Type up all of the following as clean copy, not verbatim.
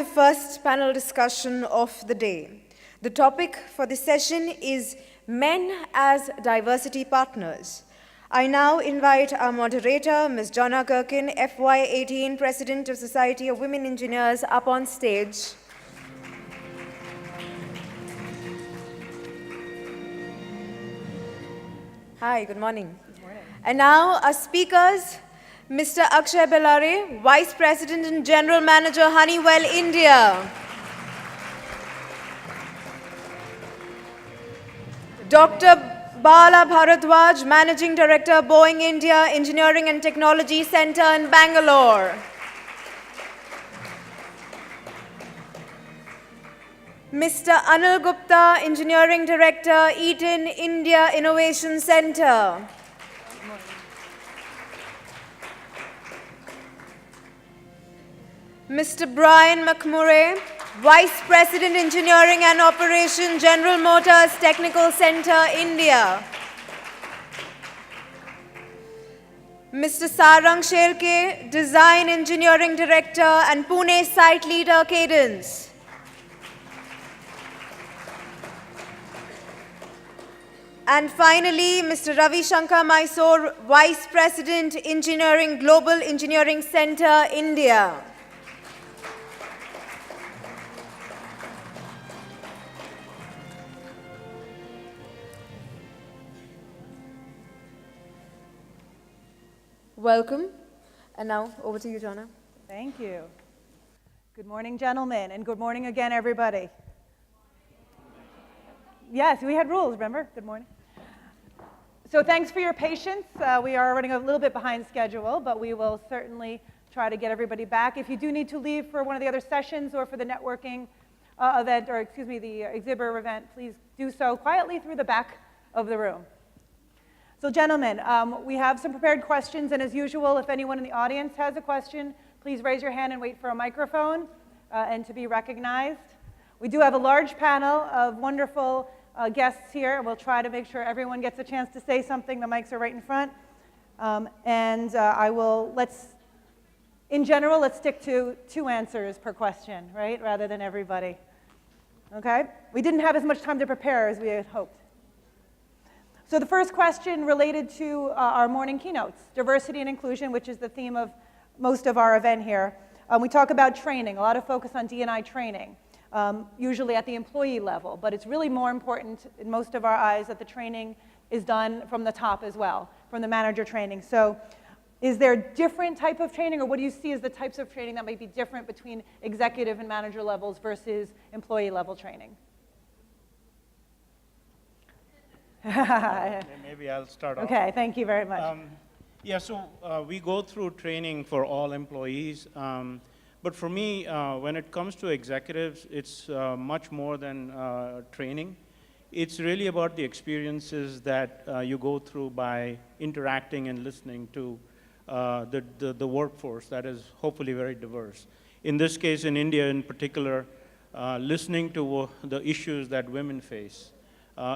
the first panel discussion of the day. The topic for this session is Men as Diversity Partners. I now invite our moderator, Ms. Jonna Gerken, FY18 President of Society of Women Engineers, up on stage. Hi, good morning. Good morning. And now our speakers, Mr. Akshay Bellare, Vice President and General Manager, Honeywell, India. Dr. Bala Bharadvaj, Managing Director, Boeing India Engineering and Technology Center in Bangalore. Mr. Anil Gupta, Engineering Director, Eaton India Innovation Center. Mr. Brian McMurray, Vice President, Engineering and Operation, General Motors Technical Center, India. Mr. Sarang Shelke, Design Engineering Director and Pune Site Leader, Cadence. And finally, Mr. Ravishanka, Mysore, Vice President, Engineering, Global Engineering Center, India. Welcome. And now, over to you, Jonna. Thank you. Good morning, gentlemen, and good morning again, everybody. Yes, we had rules, remember? Good morning. So thanks for your patience. We are running a little bit behind schedule, but we will certainly try to get everybody back. If you do need to leave for one of the other sessions or for the networking event, or excuse me, the exhibitor event, please do so quietly through the back of the room. So gentlemen, we have some prepared questions, and as usual, if anyone in the audience has a question, please raise your hand and wait for a microphone and to be recognized. We do have a large panel of wonderful guests here, and we'll try to make sure everyone gets a chance to say something. The mics are right in front. In general, let's stick to 2 answers per question, right, rather than everybody. Okay? We didn't have as much time to prepare as we had hoped. So the first question related to our morning keynotes, diversity and inclusion, which is the theme of most of our event here. We talk about training, a lot of focus on D&I training, usually at the employee level, but it's really more important in most of our eyes that the training is done from the top as well, from the manager training. So is there different type of training, or what do you see as the types of training that might be different between executive and manager levels versus employee level training? Maybe I'll start off. Okay, thank you very much. We go through training for all employees, but for me, when it comes to executives, it's much more than training. It's really about the experiences that you go through by interacting and listening to the workforce that is hopefully very diverse. In this case, in India in particular, listening to the issues that women face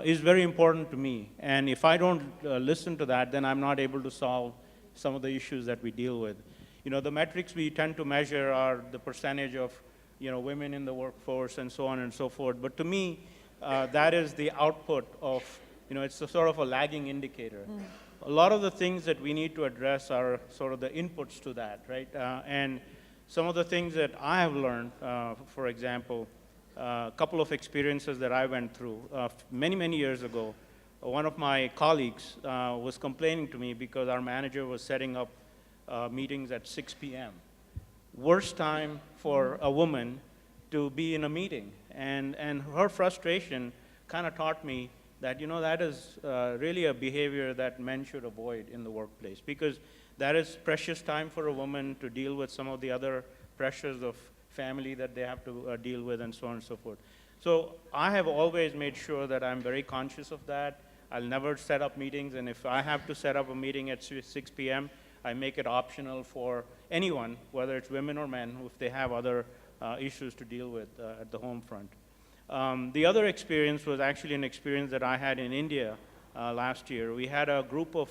is very important to me. And if I don't listen to that, then I'm not able to solve some of the issues that we deal with. You know, the metrics we tend to measure are the percentage of, women in the workforce and so on and so forth. But to me, that is the output of, it's a sort of a lagging indicator. A lot of the things that we need to address are sort of the inputs to that, right? And some of the things that I have learned, for example, a couple of experiences that I went through many, many years ago. One of my colleagues was complaining to me because our manager was setting up meetings at 6 p.m. Worst time for a woman to be in a meeting. And her frustration kind of taught me that, that is really a behavior that men should avoid in the workplace, because that is precious time for a woman to deal with some of the other pressures of family that they have to deal with and so on and so forth. So I have always made sure that I'm very conscious of that. I'll never set up meetings, and if I have to set up a meeting at 6 p.m., I make it optional for anyone, whether it's women or men, if they have other issues to deal with at the home front. The other experience was actually an experience that I had in India last year. We had a group of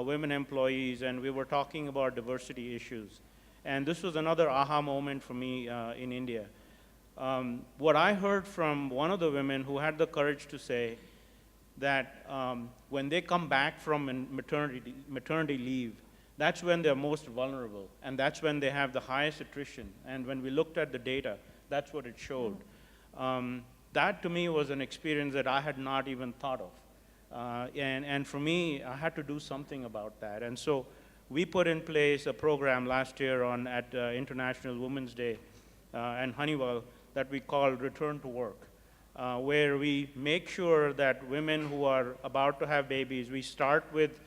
women employees, and we were talking about diversity issues. And this was another aha moment for me in India. What I heard from one of the women who had the courage to say that when they come back from maternity leave, that's when they're most vulnerable, and that's when they have the highest attrition. And when we looked at the data, that's what it showed. That to me was an experience that I had not even thought of. And for me, I had to do something about that. And so we put in place a program last year at International Women's Day and Honeywell that we called Return to Work, where we make sure that women who are about to have babies, we start with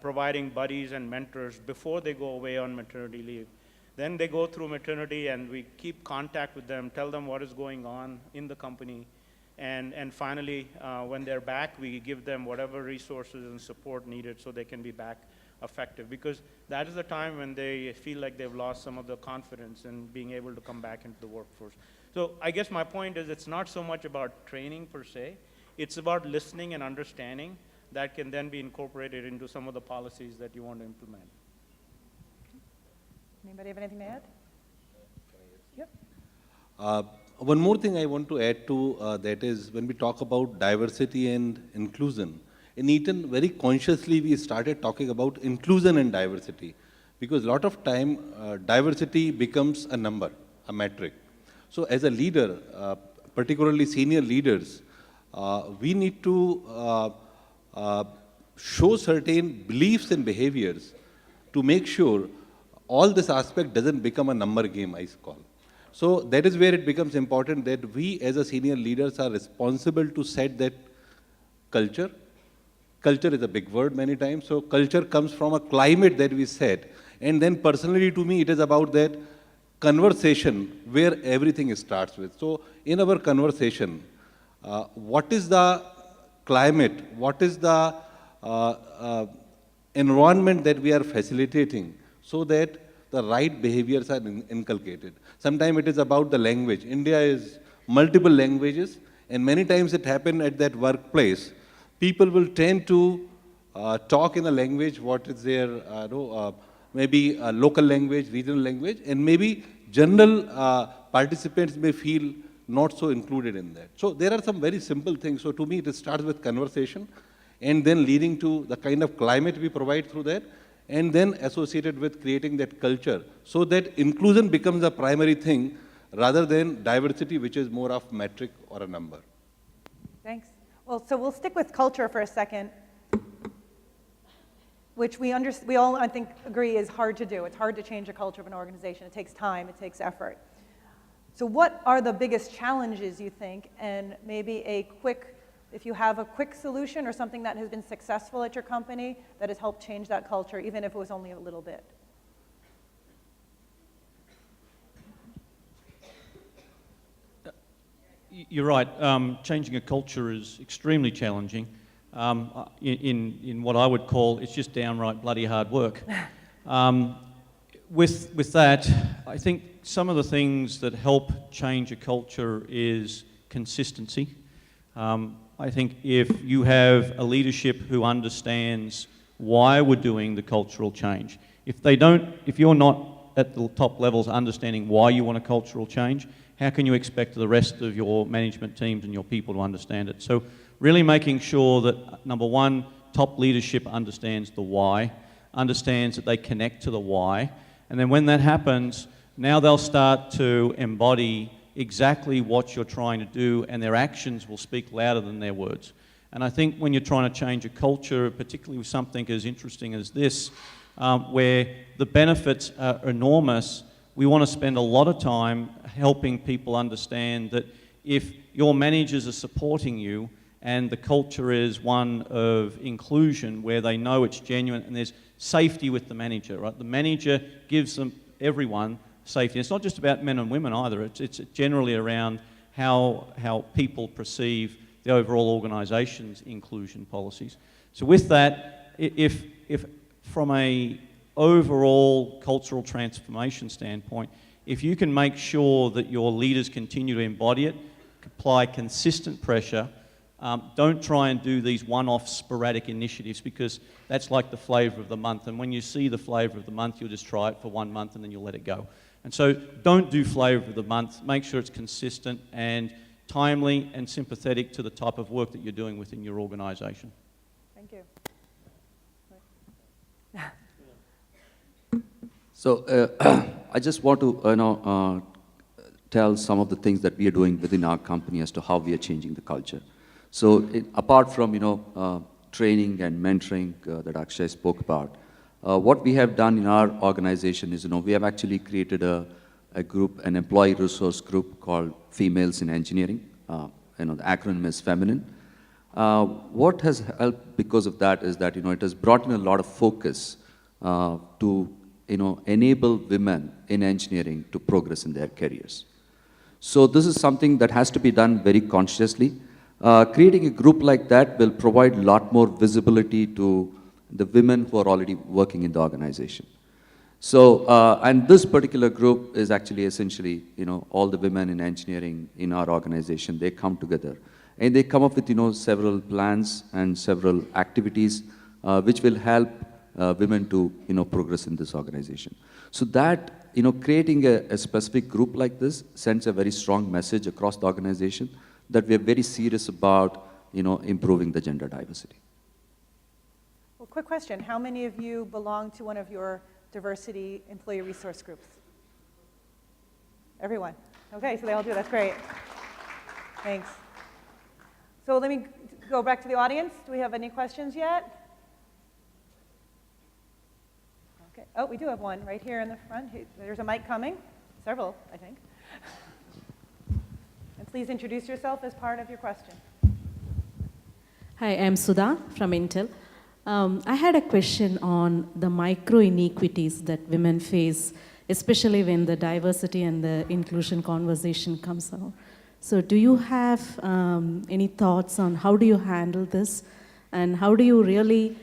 providing buddies and mentors before they go away on maternity leave. Then they go through maternity and we keep contact with them, tell them what is going on in the company. And finally, when they're back, we give them whatever resources and support needed so they can be back effective. Because that is the time when they feel like they've lost some of the confidence in being able to come back into the workforce. So I guess my point is it's not so much about training per se, it's about listening and understanding that can then be incorporated into some of the policies that you want to implement. Anybody have anything to add? Yep. One more thing I want to add to that is when we talk about diversity and inclusion, in Eaton, very consciously we started talking about inclusion and diversity, because a lot of time diversity becomes a number, a metric. So as a leader, particularly senior leaders, we need to show certain beliefs and behaviors to make sure all this aspect doesn't become a number game, I call. So that is where it becomes important that we as a senior leaders are responsible to set that culture. Culture is a big word many times, so culture comes from a climate that we set. And then personally to me, it is about that conversation where everything starts with. So in our conversation, what is the climate, what is the environment that we are facilitating so that the right behaviors are inculcated. Sometimes it is about the language. India is multiple languages, and many times it happens at that workplace. People will tend to talk in a language, what is their, maybe a local language, regional language, and maybe general participants may feel not so included in that. So there are some very simple things. So to me, it starts with conversation, and then leading to the kind of climate we provide through that, and then associated with creating that culture, so that inclusion becomes a primary thing rather than diversity, which is more of metric or a number. Thanks. Well, so we'll stick with culture for a second, which we all, I think, agree is hard to do. It's hard to change the culture of an organization. It takes time, it takes effort. So what are the biggest challenges, you think, and maybe if you have a quick solution or something that has been successful at your company that has helped change that culture, even if it was only a little bit? You're right. Changing a culture is extremely challenging. In what I would call, it's just downright bloody hard work. With that, I think some of the things that help change a culture is consistency. I think if you have a leadership who understands why we're doing the cultural change, if you're not at the top levels understanding why you want a cultural change, how can you expect the rest of your management teams and your people to understand it? So really making sure that, number one, top leadership understands the why, understands that they connect to the why, and then when that happens, now they'll start to embody exactly what you're trying to do, and their actions will speak louder than their words. And I think when you're trying to change a culture, particularly with something as interesting as this, where the benefits are enormous, we want to spend a lot of time helping people understand that if your managers are supporting you and the culture is one of inclusion where they know it's genuine and there's safety with the manager, right? The manager gives everyone safety. It's not just about men and women either. It's generally around how people perceive the overall organisation's inclusion policies. So with that, if from a overall cultural transformation standpoint, if you can make sure that your leaders continue to embody it, apply consistent pressure, Don't try and do these one-off sporadic initiatives, because that's like the flavour of the month. And when you see the flavour of the month, you'll just try it for 1 month and then you'll let it go. And so don't do flavour of the month. Make sure it's consistent and timely and sympathetic to the type of work that you're doing within your organisation. Thank you. So I just want to tell some of the things that we are doing within our company as to how we are changing the culture. So apart from training and mentoring that Akshay spoke about, what we have done in our organization is we have actually created a group, an employee resource group called Females in Engineering. The acronym is Feminine. What has helped because of that is that it has brought in a lot of focus to enable women in engineering to progress in their careers. So this is something that has to be done very consciously. Creating a group like that will provide a lot more visibility to the women who are already working in the organization. So, and this particular group is actually essentially, all the women in engineering in our organization, they come together and they come up with, several plans and several activities which will help women to, progress in this organization. So that, creating a specific group like this sends a very strong message across the organization that we are very serious about, improving the gender diversity. Well, quick question. How many of you belong to one of your diversity employee resource groups? Everyone. Okay, so they all do. That's great. Thanks. So let me go back to the audience. Do we have any questions yet? Okay. Oh, we do have one right here in the front. There's a mic coming. Several, I think. And please introduce yourself as part of your question. Hi, I'm Sudha from Intel. I had a question on the micro-inequities that women face, especially when the diversity and the inclusion conversation comes out. So do you have any thoughts on how do you handle this, and how do you really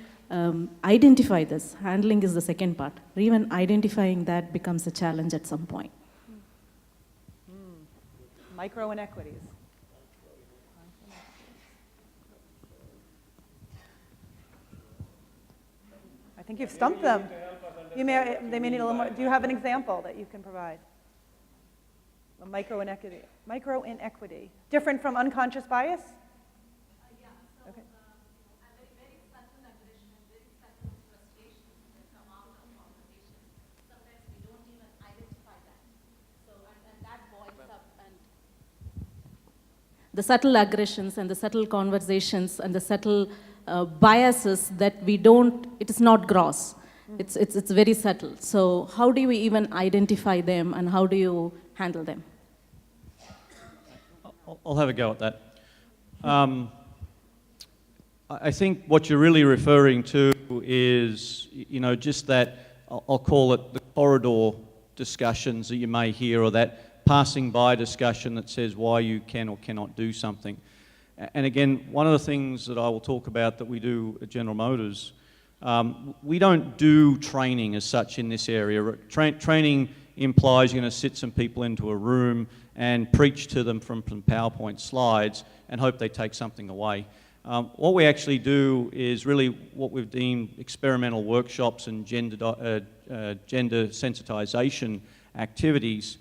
identify this? Handling is the second part. Even identifying that becomes a challenge at some point. Micro-inequities. I think you've stumped them. They may need a little more. Do you have an example that you can provide? A micro-inequity. Micro-inequity. Different from unconscious bias? Yeah. So, okay. Very subtle aggression, very subtle frustrations that come out of conversations. Sometimes we don't even identify that. So, and that boils up and... The subtle aggressions and the subtle conversations and the subtle biases that we don't, it is not gross. It's very subtle. So how do we even identify them, and how do you handle them? I'll have a go at that. I think what you're really referring to is, just that, I'll call it the corridor discussions that you may hear, or that passing by discussion that says why you can or cannot do something. And again, one of the things that I will talk about that we do at General Motors, we don't do training as such in this area. Training implies you're going to sit some people into a room and preach to them from PowerPoint slides and hope they take something away. What we actually do is really what we've deemed experimental workshops and gender sensitization activities.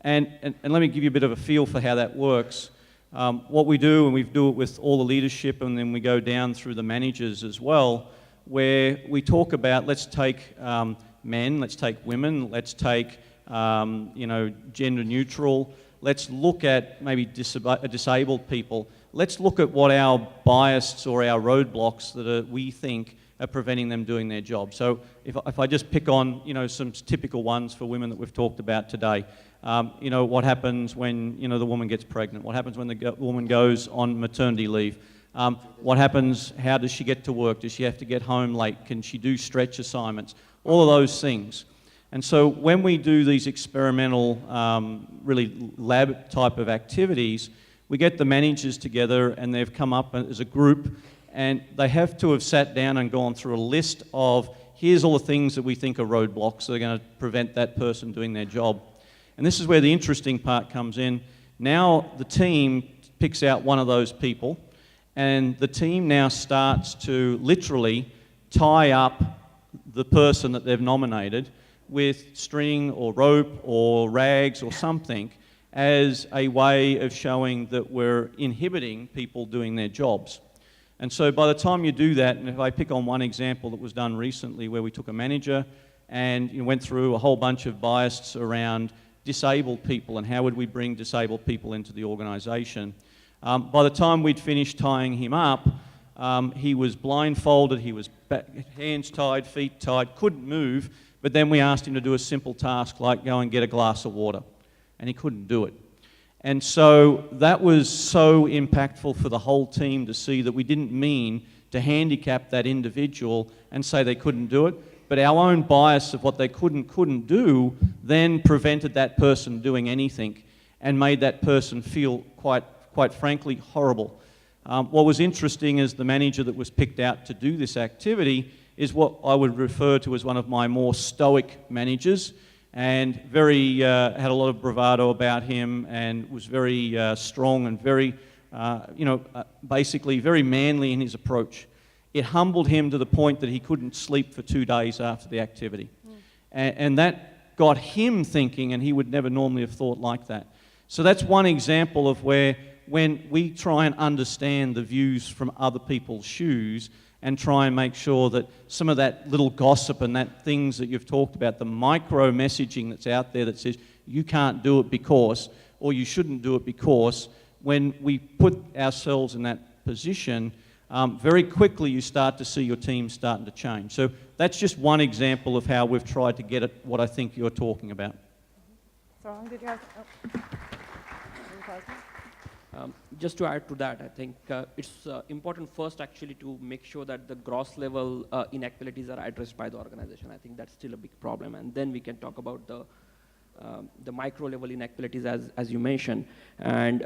And let me give you a bit of a feel for how that works. What we do, and we do it with all the leadership, and then we go down through the managers as well, where we talk about, let's take men, let's take women, let's take gender neutral, let's look at maybe disabled people, let's look at what our biases or our roadblocks that we think are preventing them doing their job. So if I just pick on some typical ones for women that we've talked about today. What happens when the woman gets pregnant? What happens when the woman goes on maternity leave? What happens? How does she get to work? Does she have to get home late? Can she do stretch assignments? All of those things. And so when we do these experimental, really lab type of activities, we get the managers together, and they've come up as a group, and they have to have sat down and gone through a list of, here's all the things that we think are roadblocks that are going to prevent that person doing their job. And this is where the interesting part comes in. Now the team picks out one of those people, And the team now starts to literally tie up the person that they've nominated with string or rope or rags or something as a way of showing that we're inhibiting people doing their jobs. And so by the time you do that, and if I pick on one example that was done recently where we took a manager and went through a whole bunch of biases around disabled people and how would we bring disabled people into the organisation. By the time we'd finished tying him up, he was blindfolded, he was hands tied, feet tied, couldn't move, but then we asked him to do a simple task like go and get a glass of water, and he couldn't do it. And so that was so impactful for the whole team to see that we didn't mean to handicap that individual and say they couldn't do it, but our own bias of what they couldn't do then prevented that person doing anything and made that person feel quite frankly horrible. What was interesting is the manager that was picked out to do this activity is what I would refer to as one of my more stoic managers, and very had a lot of bravado about him and was very strong and very, basically very manly in his approach. It humbled him to the point that he couldn't sleep for 2 days after the activity. And that got him thinking, and he would never normally have thought like that. So that's one example of where when we try and understand the views from other people's shoes and try and make sure that some of that little gossip and that things that you've talked about, the micro messaging that's out there that says you can't do it because, or you shouldn't do it because, when we put ourselves in that position, very quickly you start to see your team starting to change. So that's just one example of how we've tried to get at what I think you're talking about. Sarang, did you have? Just to add to that, I think it's important first actually to make sure that the gross level inequalities are addressed by the organization. I think that's still a big problem, and then we can talk about the micro level inequalities as you mentioned. And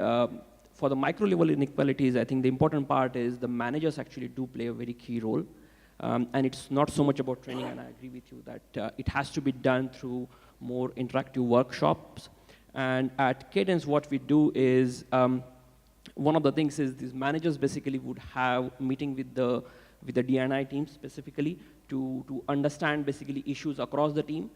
for the micro level inequalities, I think the important part is the managers actually do play a very key role. And it's not so much about training, and I agree with you that it has to be done through more interactive workshops. And at Cadence, what we do is, one of the things is these managers basically would have meeting with the D&I team specifically to understand basically issues across the team.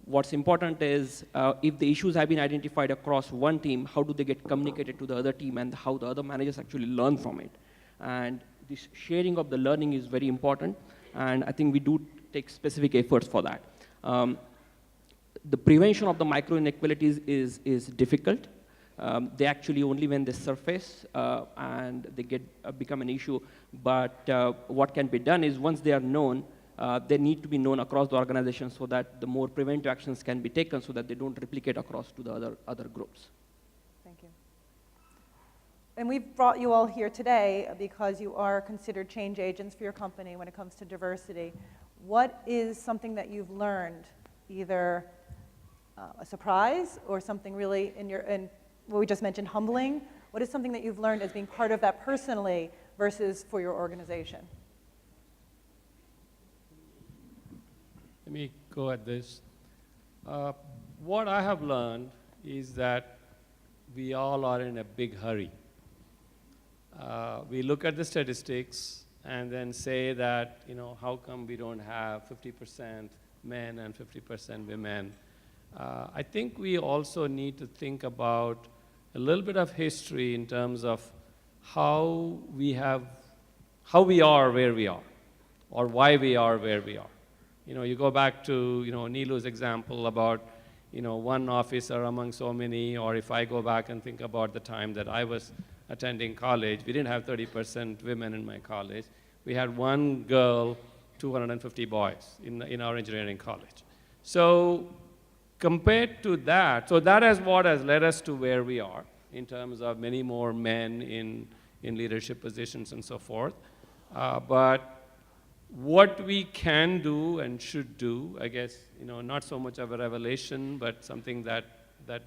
What's important is if the issues have been identified across one team, how do they get communicated to the other team and how the other managers actually learn from it. And this sharing of the learning is very important, and I think we do take specific efforts for that. The prevention of the micro inequalities is difficult. They actually only when they surface and they become an issue. But what can be done is once they are known, they need to be known across the organization so that the more preventive actions can be taken so that they don't replicate across to the other groups. Thank you. And we've brought you all here today because you are considered change agents for your company when it comes to diversity. What is something that you've learned, either a surprise or something really in what we just mentioned, humbling? What is something that you've learned as being part of that personally versus for your organization? Let me go at this. What I have learned is that we all are in a big hurry. We look at the statistics and then say that, how come we don't have 50% men and 50% women? I think we also need to think about a little bit of history in terms of how we are where we are, or why we are where we are. You go back to, Nilu's example about, one officer among so many, or if I go back and think about the time that I was attending college, we didn't have 30% women in my college. We had one girl, 250 boys in our engineering college. So compared to that, so that is what has led us to where we are in terms of many more men in leadership positions and so forth. But what we can do and should do, I guess, not so much of a revelation, but something that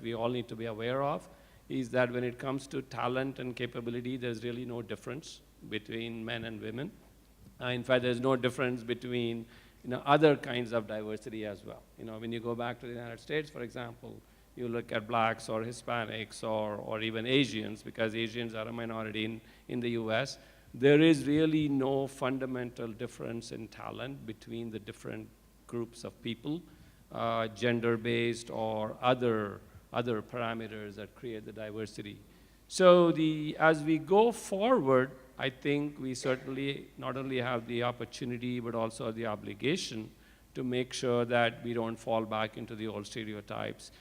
we all need to be aware of, is that when it comes to talent and capability, there's really no difference between men and women. In fact, there's no difference between other kinds of diversity as well. When you go back to the United States, for example, you look at blacks or Hispanics or even Asians, because Asians are a minority in the US, there is really no fundamental difference in talent between the different groups of people, gender-based or other parameters that create the diversity. So as we go forward, I think we certainly not only have the opportunity, but also the obligation to make sure that we don't fall back into the old stereotypes.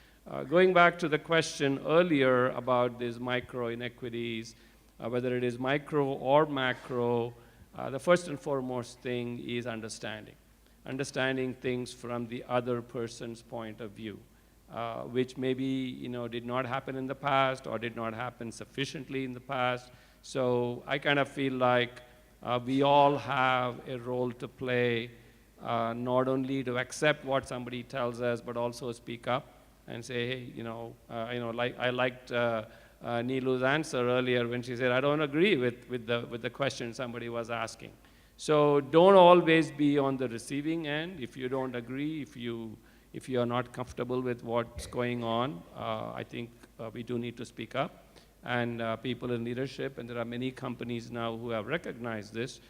Going back to the question earlier about these micro-inequities, whether it is micro or macro, the first and foremost thing is understanding things from the other person's point of view, which maybe did not happen in the past or did not happen sufficiently in the past. So I kind of feel like we all have a role to play, not only to accept what somebody tells us, but also speak up and say, hey, like I liked Neelu's answer earlier when she said, I don't agree with the question somebody was asking. So don't always be on the receiving end. If you don't agree, if you are not comfortable with what's going on, I think we do need to speak up. And people in leadership, and there are many companies now who have recognized this,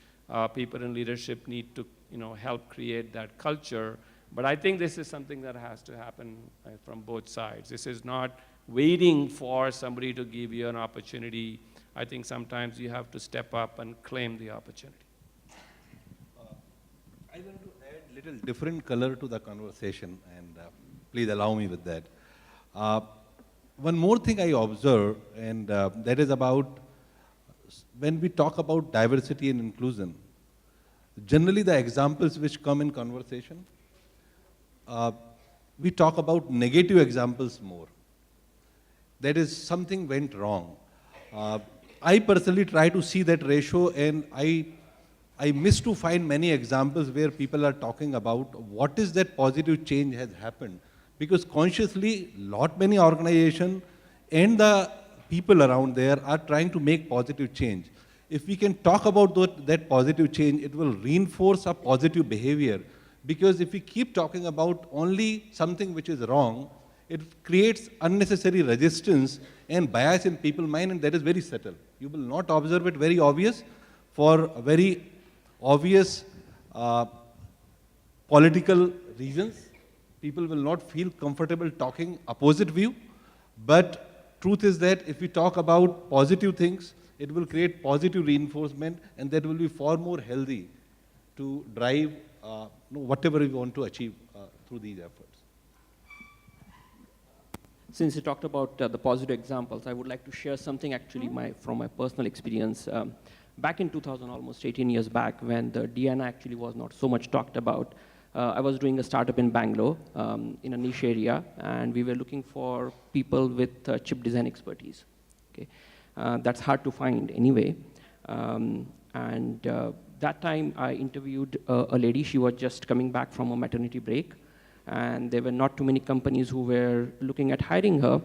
people in leadership need to help create that culture. But I think this is something that has to happen from both sides. This is not waiting for somebody to give you an opportunity. I think sometimes you have to step up and claim the opportunity. I want to add a little different color to the conversation, and please allow me with that. One more thing I observe, and that is about when we talk about diversity and inclusion, generally the examples which come in conversation, we talk about negative examples more. That is, something went wrong. I personally try to see that ratio, and I miss to find many examples where people are talking about what is that positive change has happened. Because consciously, many organizations and the people around there are trying to make positive change. If we can talk about that positive change, it will reinforce a positive behavior. Because if we keep talking about only something which is wrong, it creates unnecessary resistance and bias in people's mind, and that is very subtle. You will not observe it very obvious for very obvious political reasons. People will not feel comfortable talking opposite view, but truth is that if we talk about positive things, it will create positive reinforcement, and that will be far more healthy to drive whatever we want to achieve through these efforts. Since you talked about the positive examples, I would like to share something actually from my personal experience. Back in 2000, almost 18 years back, when the DNA actually was not so much talked about, I was doing a startup in Bangalore in a niche area, and we were looking for people with chip design expertise. Okay, that's hard to find anyway. That time I interviewed a lady. She was just coming back from a maternity break, and there were not too many companies who were looking at hiring her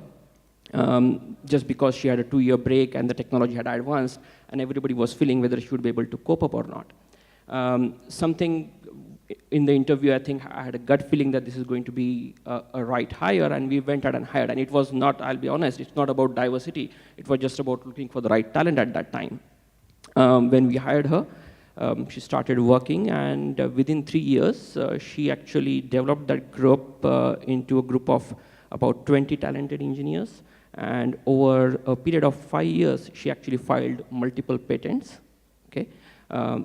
just because she had a 2-year break and the technology had advanced, and everybody was feeling whether she would be able to cope up or not. Something in the interview, I think I had a gut feeling that this is going to be a right hire, and we went out and hired. And it was not, I'll be honest, it's not about diversity. It was just about looking for the right talent at that time. When we hired her, she started working, and within 3 years, she actually developed that group into a group of about 20 talented engineers. And over a period of 5 years, she actually filed multiple patents, okay,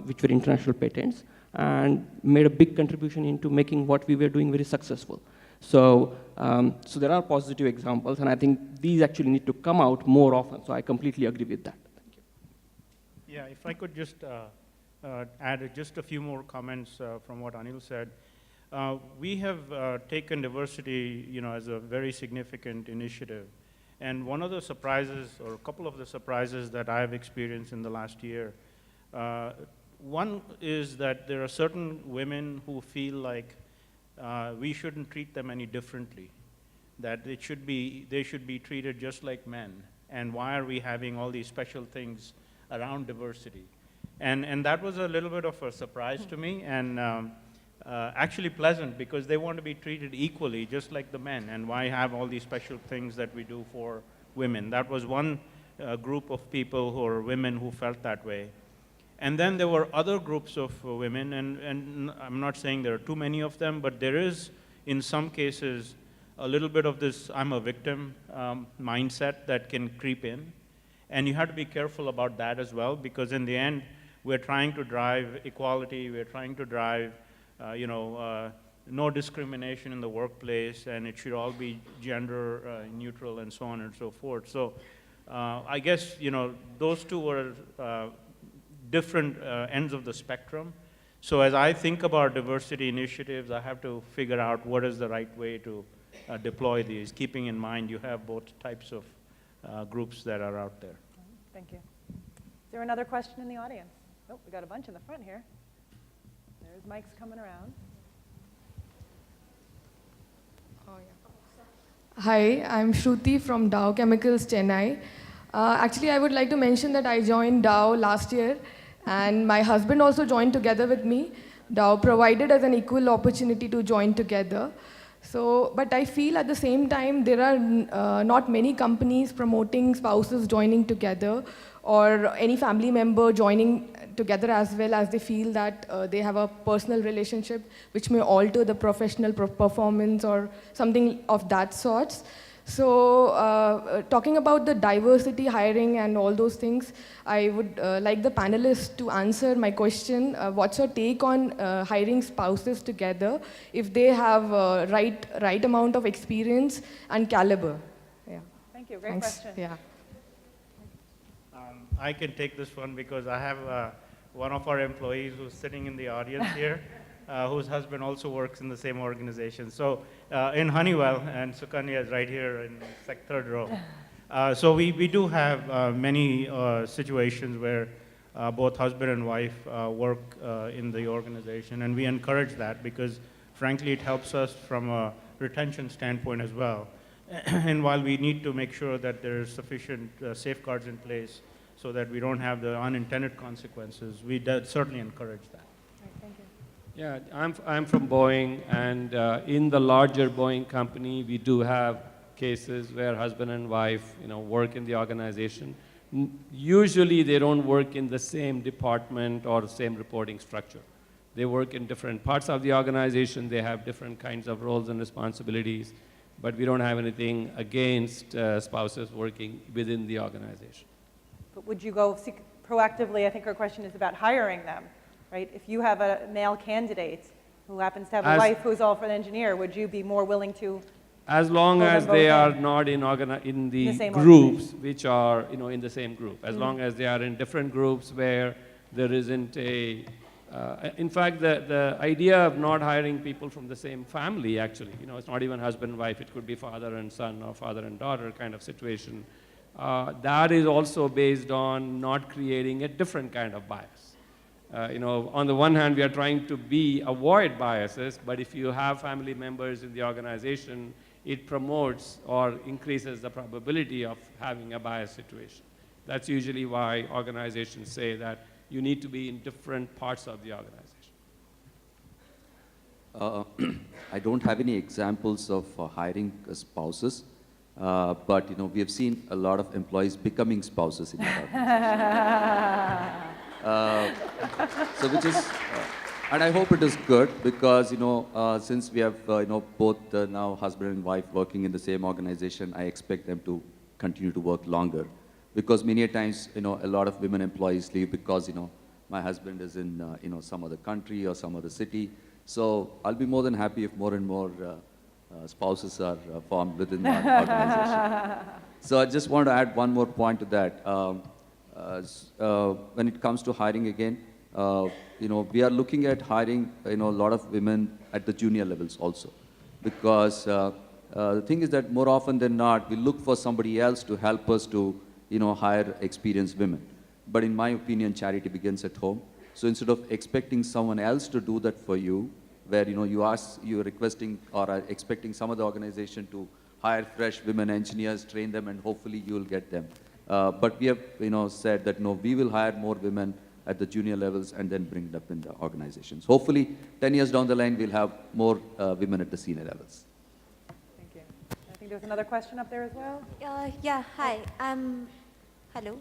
which were international patents, and made a big contribution into making what we were doing very successful. So there are positive examples, and I think these actually need to come out more often. So I completely agree with that. Thank you. Yeah, if I could just add just a few more comments from what Anil said. We have taken diversity, as a very significant initiative. And one of the surprises, or a couple of the surprises that I've experienced in the last year, one is that there are certain women who feel like we shouldn't treat them any differently, that they should be treated just like men. And why are we having all these special things around diversity? And that was a little bit of a surprise to me. And actually pleasant because they want to be treated equally, just like the men. And why have all these special things that we do for women? That was one group of people who are women who felt that way. And then there were other groups of women, and I'm not saying there are too many of them, but there is, in some cases, a little bit of this I'm a victim mindset that can creep in. And you have to be careful about that as well, because in the end, we're trying to drive equality, we're trying to drive, no discrimination in the workplace, and it should all be gender neutral and so on and so forth. So I guess, those two were different ends of the spectrum. So as I think about diversity initiatives, I have to figure out what is the right way to deploy these, keeping in mind you have both types of groups that are out there. Thank you. Is there another question in the audience? Oh, we got a bunch in the front here. There's mics coming around. Hi, I'm Shruti from Dow Chemicals, Chennai. Actually, I would like to mention that I joined Dow last year, and my husband also joined together with me. Dow provided us an equal opportunity to join together. So, but I feel at the same time, there are not many companies promoting spouses joining together or any family member joining together as well, as they feel that they have a personal relationship which may alter the professional performance or something of that sort. So talking about the diversity, hiring and all those things, I would like the panelists to answer my question. What's your take on hiring spouses together if they have right amount of experience and caliber? Yeah. Thank you. Great Thanks. question. Yeah. I can take this one because I have one of our employees who's sitting in the audience here, whose husband also works in the same organization. So in Honeywell, and Sukanya is right here in the third row. So we do have many situations where both husband and wife work in the organization, and we encourage that because, frankly, it helps us from a retention standpoint as well. And while we need to make sure that there's sufficient safeguards in place so that we don't have the unintended consequences, we certainly encourage that. Right, thank you. Yeah, I'm from Boeing, and in the larger Boeing company, we do have cases where husband and wife, work in the organization. Usually, they don't work in the same department or the same reporting structure. They work in different parts of the organization. They have different kinds of roles and responsibilities, but we don't have anything against spouses working within the organization. But would you go seek proactively? I think our question is about hiring them, right? If you have a male candidate who happens to have a wife who's also an engineer, would you be more willing to? As long as they are not in the groups which are in the same group. As long as they are in different groups where there isn't a. In fact, the idea of not hiring people from the same family, actually, it's not even husband and wife. It could be father and son or father and daughter kind of situation. That is also based on not creating a different kind of bias. On the one hand, we are trying to avoid biases, but if you have family members in the organization, it promotes or increases the probability of having a bias situation. That's usually why organizations say that you need to be in different parts of the organization. I don't have any examples of hiring spouses. But we have seen a lot of employees becoming spouses in our organization. So which is, and I hope it is good because since we have both now husband and wife working in the same organization, I expect them to continue to work longer, because many a times a lot of women employees leave because my husband is in some other country or some other city. So I'll be more than happy if more and more spouses are formed within that organization. So I just want to add one more point to that. When it comes to hiring again, we are looking at hiring a lot of women at the junior levels also, because the thing is that more often than not, we look for somebody else to help us to hire experienced women. But in my opinion, charity begins at home. So instead of expecting someone else to do that for you, where you're requesting or are expecting some other organization to hire fresh women engineers, train them, and hopefully you'll get them. But we have said that no, we will hire more women at the junior levels and then bring it up in the organizations. Hopefully, 10 years down the line, we'll have more women at the senior levels. Thank you. I think there's another question up there as well. Yeah, hi. Hello.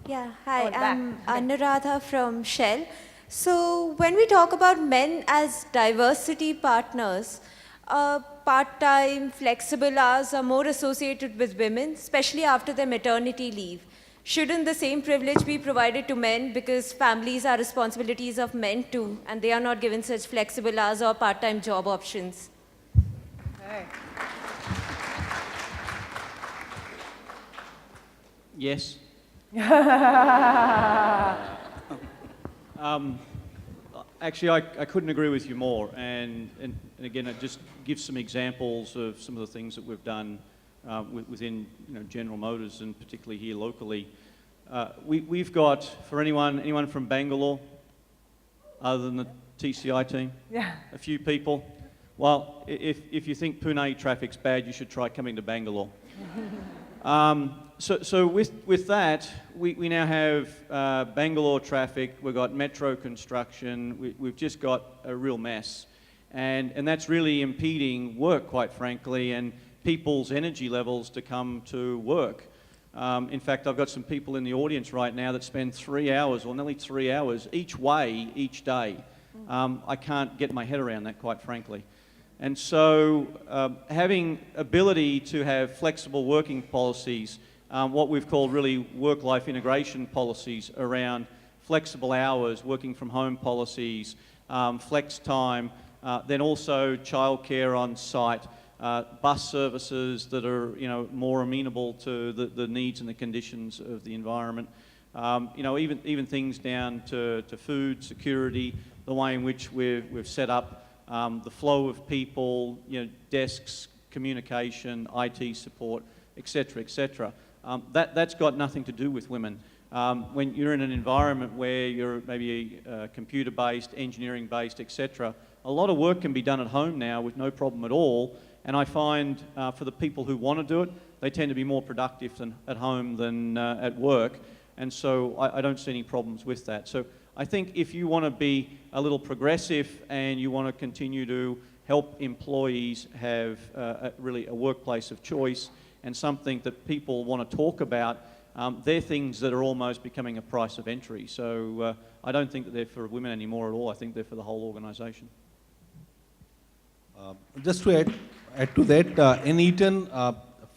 Yeah, hi. Oh, I'm back. Okay. Anuradha from Shell. So when we talk about men as diversity partners, part-time, flexible hours are more associated with women, especially after their maternity leave. Shouldn't the same privilege be provided to men because families are responsibilities of men too, and they are not given such flexible hours or part-time job options? Okay. Yes. Actually, I couldn't agree with you more. And again, it just gives some examples of some of the things that we've done within General Motors and particularly here locally. We've got, for anyone from Bangalore, other than the TCI team? Yeah. A few people? Well, if you think Pune traffic's bad, you should try coming to Bangalore. So with that, we now have Bangalore traffic, we've got metro construction, we've just got a real mess. And that's really impeding work, quite frankly, and people's energy levels to come to work. In fact, I've got some people in the audience right now that spend 3 hours, or nearly 3 hours, each way, each day. I can't get my head around that, quite frankly. And so having ability to have flexible working policies, what we've called really work-life integration policies around flexible hours, working from home policies, flex time, then also childcare on site, bus services that are more amenable to the needs and the conditions of the environment. Even things down to food security, the way in which we've set up the flow of people, desks, communication, IT support, etc., etc. That's got nothing to do with women. When you're in an environment where you're maybe computer-based, engineering-based, etc., a lot of work can be done at home now with no problem at all. And I find for the people who want to do it, they tend to be more productive at home than at work. And so I don't see any problems with that. So I think if you want to be a little progressive and you want to continue to help employees have really a workplace of choice and something that people want to talk about, they're things that are almost becoming a price of entry. So I don't think that they're for women anymore at all. I think they're for the whole organization. Just to add to that, in Eaton,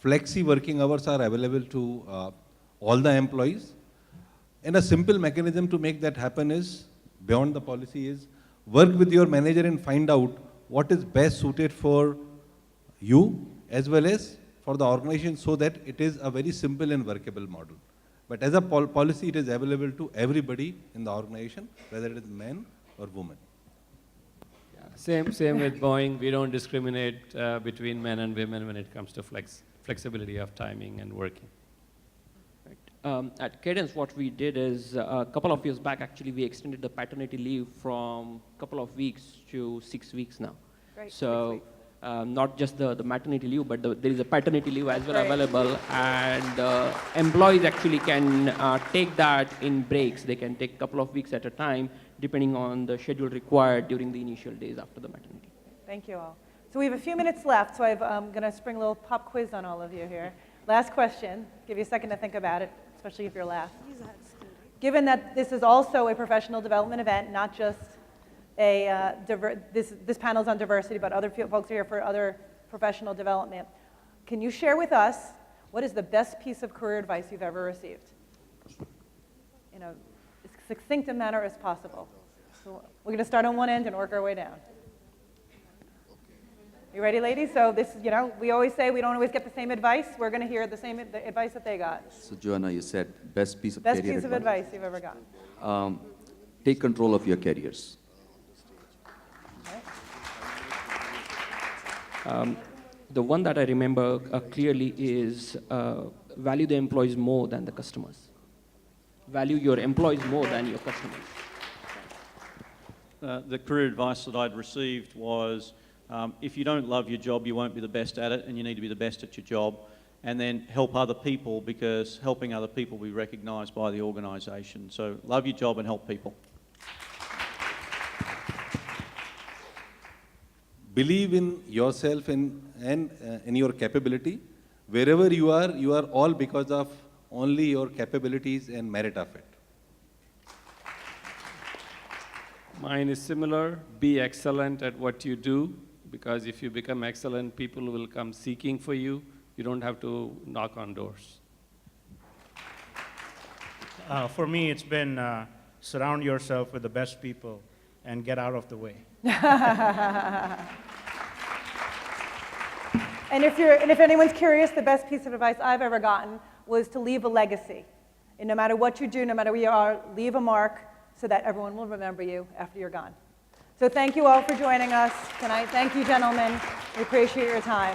flexi working hours are available to all the employees. And a simple mechanism to make that happen is, beyond the policy, is work with your manager and find out what is best suited for you as well as for the organization, so that it is a very simple and workable model. But as a policy, it is available to everybody in the organization, whether it is men or women. Same with Boeing. We don't discriminate between men and women when it comes to flexibility of timing and working. At Cadence, what we did is a couple of years back, actually, we extended the paternity leave from a couple of weeks to 6 weeks now. Great. So not just the maternity leave, but there is a paternity leave as well available, and employees actually can take that in breaks. They can take a couple of weeks at a time, depending on the schedule required during the initial days after the maternity. Thank you all. So we have a few minutes left, so I'm going to spring a little pop quiz on all of you here. Last question. Give you a second to think about it, especially if you're last. Given that this is also a professional development event, not just a this panel's on diversity, but other folks are here for other professional development, can you share with us what is the best piece of career advice you've ever received? In a as succinct a manner as possible. So we're going to start on one end and work our way down. You ready, ladies? So this, we always say we don't always get the same advice. We're going to hear the same advice that they got. So Jonna, you said best piece of Best career piece of advice you've ever gotten. Take control of your careers. The one that I remember clearly is value the employees more than the customers. Value your employees more than your customers. The career advice that I'd received was, if you don't love your job, you won't be the best at it, and you need to be the best at your job. and then help other people, because helping other people will be recognised by the organisation. So love your job and help people. Believe in yourself and in your capability. Wherever you are all because of only your capabilities and merit of it. Mine is similar. Be excellent at what you do, because if you become excellent, people will come seeking for you. You don't have to knock on doors. For me, it's been surround yourself with the best people and get out of the way. And if anyone's curious, the best piece of advice I've ever gotten was to leave a legacy. And no matter what you do, no matter where you are, leave a mark so that everyone will remember you after you're gone. So thank you all for joining us tonight. Thank you, gentlemen. We appreciate your time.